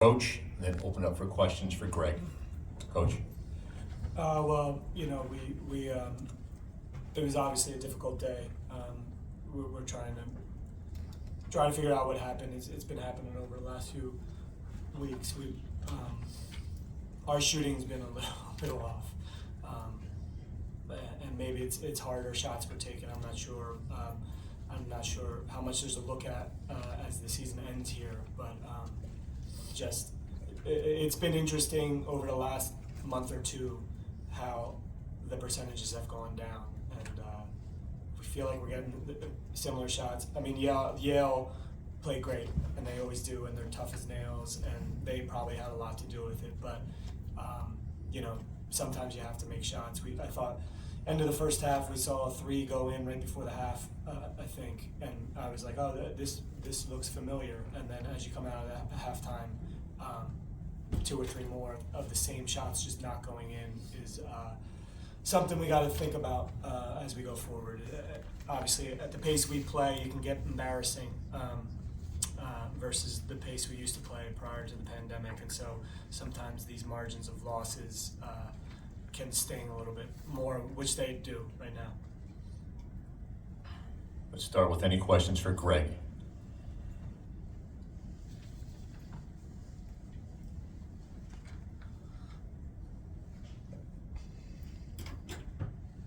Coach, and then open up for questions for Greg. Coach. It was obviously a difficult day. We're trying to figure out what happened. It's been happening over the last few weeks. Our shooting's been a little off, and maybe it's harder shots we're taking. I'm not sure. I'm not sure how much there's to look at as the season ends here, but it's been interesting over the last month or two how the percentages have gone down, and we feel like we're getting similar shots. I mean, Yale played great, and they always do, and they're tough as nails, and they probably had a lot to do with it. But sometimes you have to make shots. I thought end of the first half we saw a three go in right before the half, I think, and I was like, oh, this looks familiar. And then as you come out of that halftime, two or three more of the same shots just not going in is something we got to think about as we go forward. Obviously, at the pace we play, you can get embarrassing versus the pace we used to play prior to the pandemic, and so sometimes these margins of losses can sting a little bit more, which they do right now. Let's start with any questions for Greg.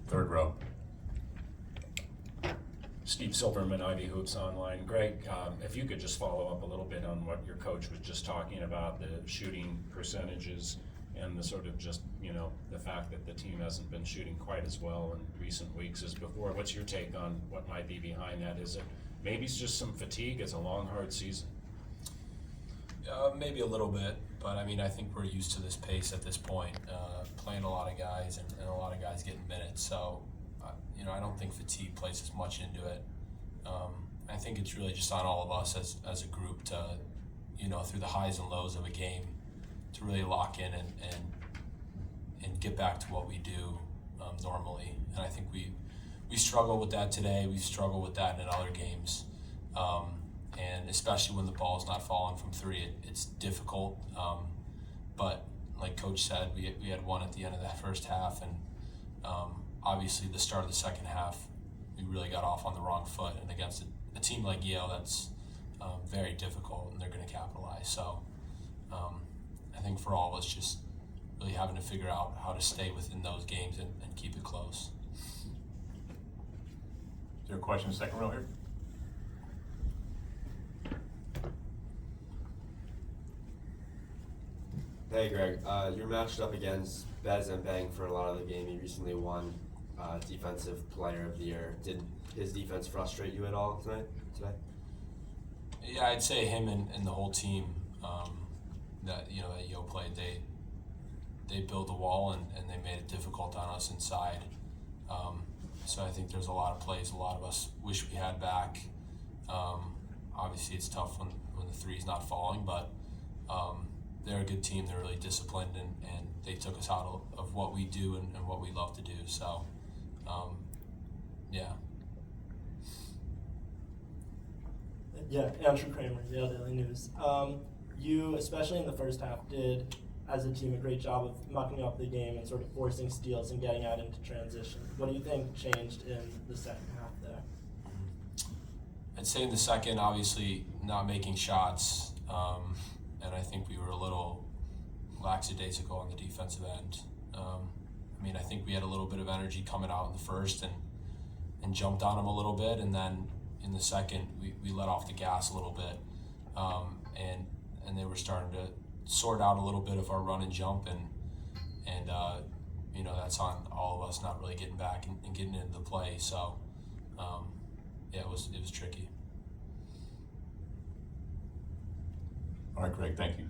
Third row. Steve Silverman, Ivy Hoops Online. Greg, if you could just follow up a little bit on what your coach was just talking about, the shooting percentages and the sort of just, the fact that the team hasn't been shooting quite as well in recent weeks as before. What's your take on what might be behind that? Is it maybe it's just some fatigue? It's a long, hard season. Maybe a little bit, but I think we're used to this pace at this point, playing a lot of guys and a lot of guys getting minutes. So, I don't think fatigue plays as much into it. I think it's really just on all of us as a group to, through the highs and lows of a game, to really lock in and get back to what we do normally. And I think we struggle with that today. We struggle with that in other games. And especially when the ball's not falling from three, it's difficult. But like Coach said, we had one at the end of that first half, and obviously the start of the second half, we really got off on the wrong foot. And against a team like Yale, that's very difficult, and they're going to capitalize. So I think for all of us, just really having to figure out how to stay within those games and keep it close. Is there a question in the second row here? Hey Greg, you're matched up against Bez and Bang for a lot of the game. You recently won Defensive Player of the Year. Did his defense frustrate you at all today? Yeah, I'd say him and the whole team that Yo played. They built the wall and they made it difficult on us inside. So I think there's a lot of plays a lot of us wish we had back. Obviously, it's tough when the three's not falling, but. They're a good team. They're really disciplined, and they took us out of what we do and what we love to do. So, yeah. Yeah, Andrew Kramer, Yale Daily News. You, especially in the first half, did, as a team, a great job of mucking up the game and sort of forcing steals and getting out into transition. What do you think changed in the second half there? I'd say in the second, obviously, not making shots. And I think we were a little lackadaisical on the defensive end. I think we had a little bit of energy coming out in the first and jumped on them a little bit, and then in the second we let off the gas a little bit, and they were starting to sort out a little bit of our run and jump, and that's on all of us not really getting back and getting into the play. So it was tricky. All right, Greg, thank you.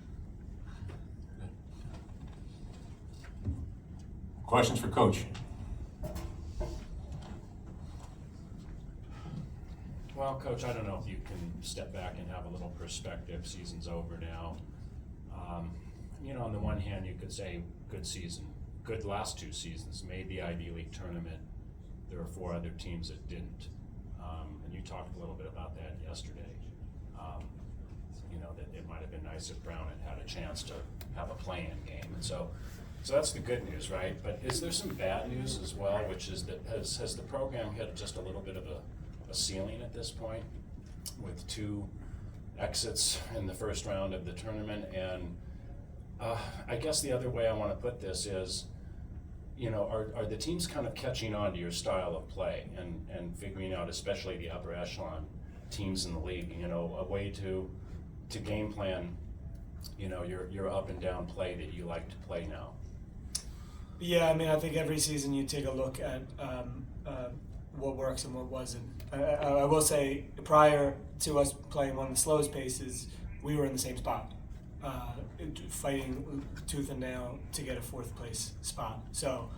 Questions for Coach? Well, Coach, I don't know if you can step back and have a little perspective. Season's over now. On the one hand, you could say good season, good last two seasons, made the Ivy League tournament. There were 4 other teams that didn't. And you talked a little bit about that yesterday. that it might have been nice if Brown had a chance to have a play-in game. And so that's the good news, right? But is there some bad news as well, which is that has the program hit just a little bit of a ceiling at this point with 2 exits in the first round of the tournament? And I guess the other way I want to put this is, are the teams kind of catching on to your style of play and figuring out, especially the upper echelon teams in the league, a way to game plan, your up and down play that you like to play now? Yeah, I mean, I think every season you take a look at what works and what wasn't. I will say, prior to us playing one of the slowest paces, we were in the same spot, fighting tooth and nail to get a 4th place spot. So,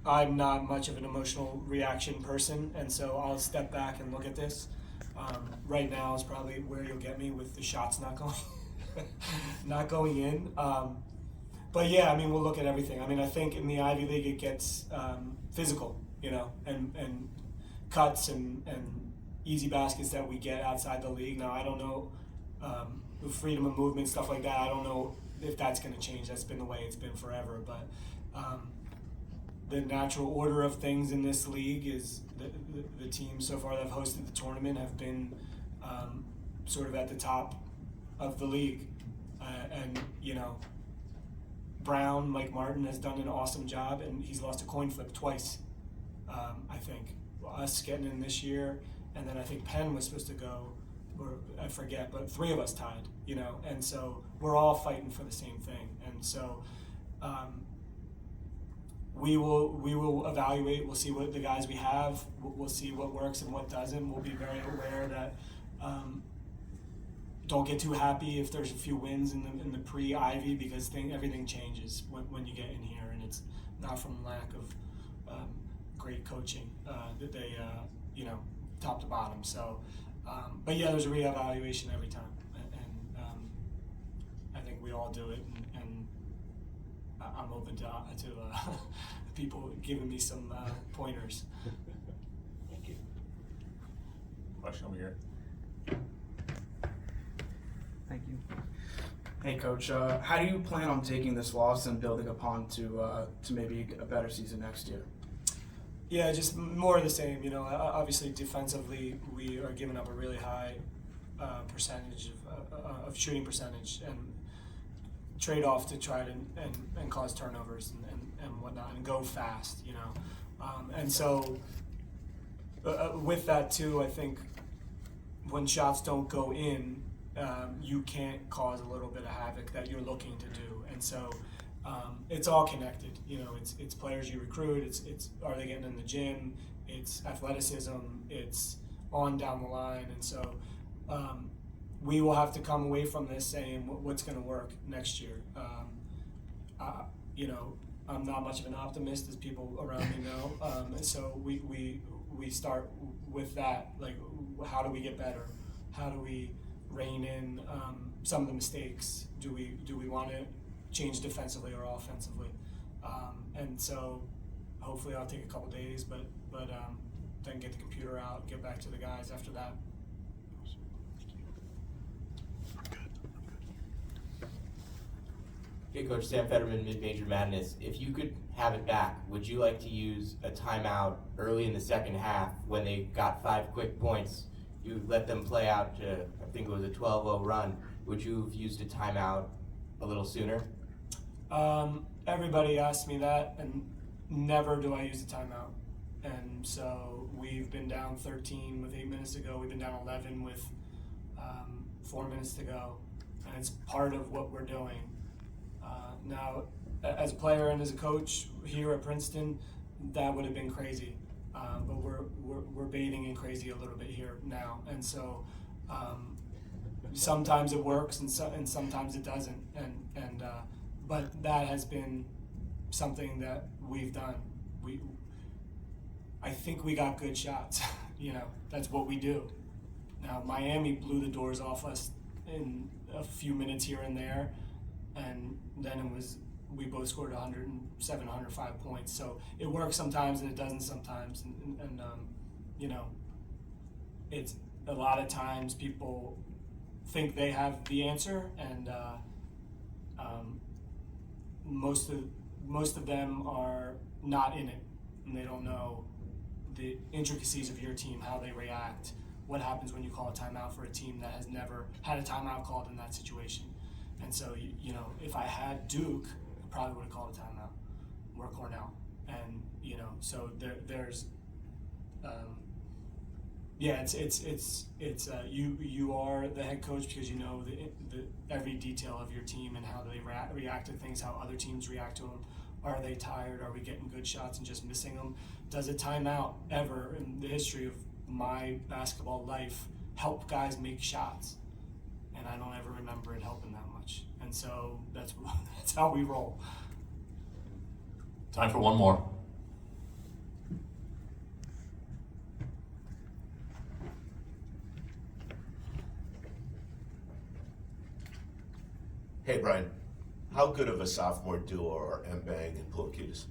I'm not much of an emotional reaction person, and so I'll step back and look at this. Right now is probably where you'll get me with the shots not going in. But yeah, I mean, we'll look at everything. I mean, I think in the Ivy League it gets physical, and cuts and easy baskets that we get outside the league. Now, I don't know, with freedom of movement, stuff like that, I don't know if that's going to change. That's been the way it's been forever. But the natural order of things in this league is the teams so far that have hosted the tournament have been sort of at the top of the league. And Brown, Mike Martin, has done an awesome job, and he's lost a coin flip twice, I think. Us getting in this year, and then I think Penn was supposed to go, or I forget, but 3 of us tied, and so we're all fighting for the same thing. And so we will evaluate, we'll see what the guys we have, we'll see what works and what doesn't. We'll be very aware that don't get too happy if there's a few wins in the pre-Ivy, because everything changes when you get in here, and it's not from lack of great coaching that they top to bottom. So, but yeah, there's a reevaluation every time, and I think we all do it, and I'm open to people giving me some pointers. Thank you. Question over here. Thank you. Hey, Coach. How do you plan on taking this loss and building upon to maybe a better season next year? Yeah, just more of the same. Obviously defensively, we are giving up a really high percentage of shooting percentage, and trade off to try to and cause turnovers and whatnot, and go fast. And so with that too, I think when shots don't go in, you can't cause a little bit of havoc that you're looking to do. And so it's all connected. It's players you recruit, it's are they getting in the gym, it's athleticism, it's on down the line. And so we will have to come away from this saying what's going to work next year. I'm not much of an optimist, as people around me know. And so we start with that, like, how do we get better? How do we rein in some of the mistakes? Do we want to change defensively or offensively? And so hopefully I'll take a couple days, but then get the computer out, get back to the guys after that. Okay, Coach, Sam Fetterman, Mid-Major Madness. If you could have it back, would you like to use a timeout early in the second half when they got 5 quick points? You let them play out to, I think it was a 12-0 run. Would you have used a timeout a little sooner? Everybody asks me that, and never do I use a timeout. And so we've been down 13 with 8 minutes to go. We've been down 11 with 4 minutes to go. And it's part of what we're doing. Now, as a player and as a coach here at Princeton, that would have been crazy. But we're bathing in crazy a little bit here now. And so sometimes it works and sometimes it doesn't. But that has been something that we've done. I think we got good shots. That's what we do. Now, Miami blew the doors off us in a few minutes here and there, and then we both scored 107, 105 points. So it works sometimes and it doesn't sometimes, and it's a lot of times people think they have the answer, and most of them are not in it, and they don't know the intricacies of your team, how they react, what happens when you call a timeout for a team that has never had a timeout called in that situation. And so, you know, if I had Duke, I probably would have called a timeout, or Cornell. And, you know, so there's, yeah, you are the head coach because you know the every detail of your team and how they react to things, how other teams react to them. Are they tired? Are we getting good shots and just missing them? Does a timeout ever in the history of my basketball life help guys make shots? And I don't ever remember it helping that much. And so that's how we roll. Time for one more. Hey Brian, how good of a sophomore duo are Mbang and Pulakidis?